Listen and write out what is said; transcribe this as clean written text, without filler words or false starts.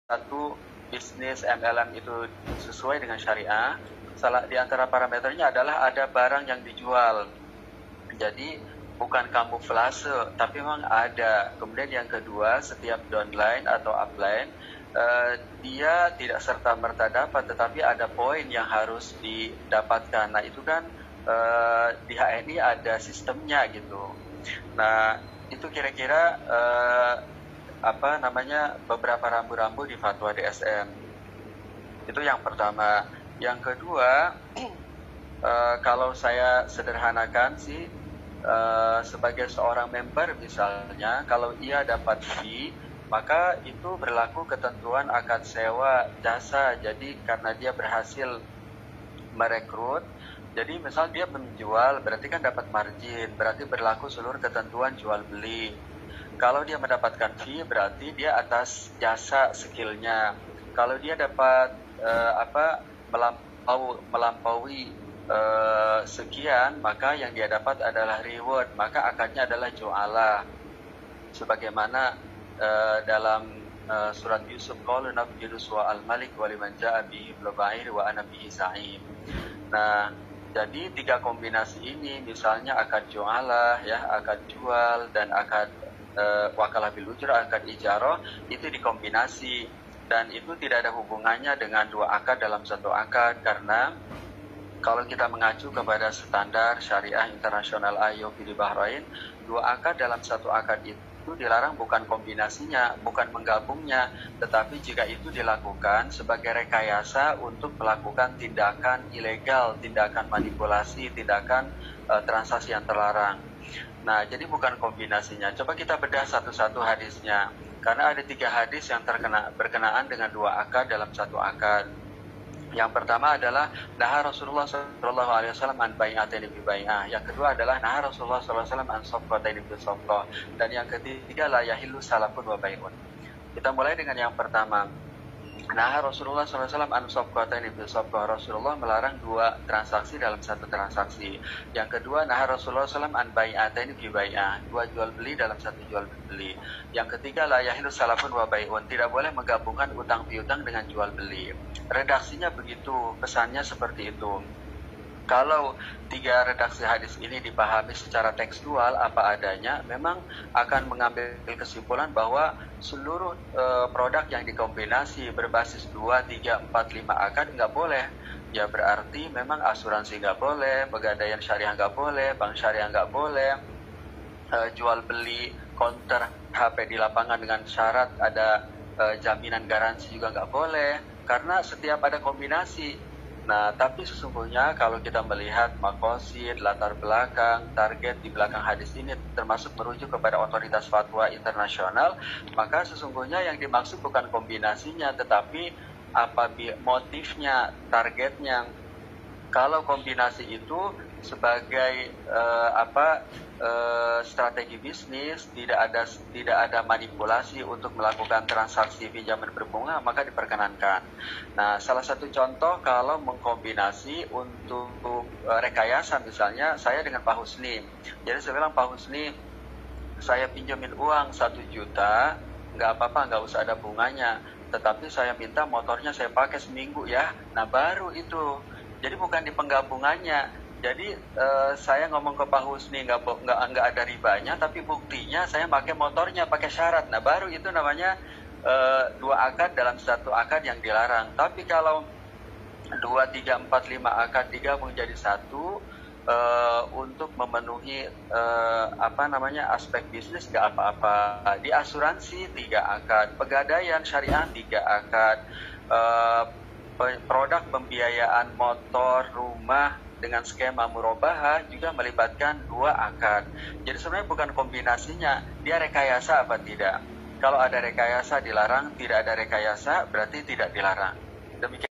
satu bisnis MLM itu sesuai dengan syariah, salah di antara parameternya adalah ada barang yang dijual. Jadi bukan kamuflase, tapi memang ada. Kemudian yang kedua, setiap downline atau upline dia tidak serta-merta dapat, tetapi ada poin yang harus didapatkan. Nah itu kan di HNI ada sistemnya gitu. Nah itu kira-kira beberapa rambu-rambu di fatwa DSM. Itu yang pertama. Yang kedua, kalau saya sederhanakan sih, sebagai seorang member misalnya, kalau ia dapat fee, maka itu berlaku ketentuan akad sewa jasa. Jadi karena dia berhasil merekrut, jadi misal dia menjual, berarti kan dapat margin, berarti berlaku seluruh ketentuan jual beli. Kalau dia mendapatkan fee, berarti dia atas jasa skillnya. Kalau dia dapat melampaui sekian, maka yang dia dapat adalah reward, maka akadnya adalah ju'alah. Sebagaimana dalam surat Yusuf, qala nabiyyu suwa al-malik wa liman ja'a bihi bil-ba'ir wa ana bihi za'im. Nah, jadi tiga kombinasi ini, misalnya akad ju'alah, ya, akad jual, dan akad wakalah bil ujrah, akad ijarah, itu dikombinasi, dan itu tidak ada hubungannya dengan dua akad dalam satu akad, karena kalau kita mengacu kepada standar syariah internasional IOP di Bahrain, dua akad dalam satu akad itu dilarang bukan kombinasinya, bukan menggabungnya, tetapi jika itu dilakukan sebagai rekayasa untuk melakukan tindakan ilegal, tindakan manipulasi, tindakan transaksi yang terlarang. Nah, jadi bukan kombinasinya. Coba kita bedah satu-satu hadisnya. Karena ada 3 hadis yang berkenaan dengan dua akad dalam satu akad. Yang pertama adalah naha Rasulullah SAW an bai'ataini bi bai'ah. Yang kedua adalah naha Rasulullah SAW an safqataini bi safqah. Dan yang ketiga la yahillu salafun wa bai'un. Kita mulai dengan yang pertama. Nah, Rasulullah SAW an safqataini bi safqah. Rasulullah melarang 2 transaksi dalam satu transaksi. Yang kedua, nah Rasulullah SAW an bai'ataini bi bai'ah. 2 jual beli dalam satu jual beli. Yang ketiga, la yahillu salafun wa bai'un. Tidak boleh menggabungkan utang piutang dengan jual beli. Redaksinya begitu, pesannya seperti itu. Kalau 3 redaksi hadis ini dipahami secara tekstual apa adanya, memang akan mengambil kesimpulan bahwa seluruh produk yang dikombinasi berbasis 2, 3, 4, 5 akad nggak boleh. Ya berarti memang asuransi nggak boleh, pegadaian syariah nggak boleh, bank syariah nggak boleh, jual beli counter HP di lapangan dengan syarat ada jaminan garansi juga nggak boleh, karena setiap ada kombinasi. Nah, tapi sesungguhnya kalau kita melihat maqasid, latar belakang, target di belakang hadis ini termasuk merujuk kepada otoritas fatwa internasional, maka sesungguhnya yang dimaksud bukan kombinasinya, tetapi motifnya, targetnya. Kalau kombinasi itu sebagai strategi bisnis, tidak ada manipulasi untuk melakukan transaksi pinjaman berbunga, maka diperkenankan. Nah, salah satu contoh kalau mengkombinasi untuk rekayasa, misalnya saya dengan Pak Husni. Jadi saya bilang, Pak Husni, saya pinjamin uang 1 juta, nggak apa-apa, nggak usah ada bunganya, tetapi saya minta motornya saya pakai seminggu ya. Nah, baru itu. Jadi bukan di penggabungannya. Jadi saya ngomong ke Pak Husni nggak ada ribanya, tapi buktinya saya pakai motornya pakai syarat. Nah baru itu namanya 2 akad dalam satu akad yang dilarang. Tapi kalau 2, 3, 4, 5 akad digabung jadi satu untuk memenuhi aspek bisnis nggak apa-apa. Di asuransi 3 akad, pegadaian syariah 3 akad, produk pembiayaan motor, rumah dengan skema murabahah juga melibatkan 2 akad. Jadi sebenarnya bukan kombinasinya, dia rekayasa apa tidak. Kalau ada rekayasa dilarang, tidak ada rekayasa berarti tidak dilarang. Demikian.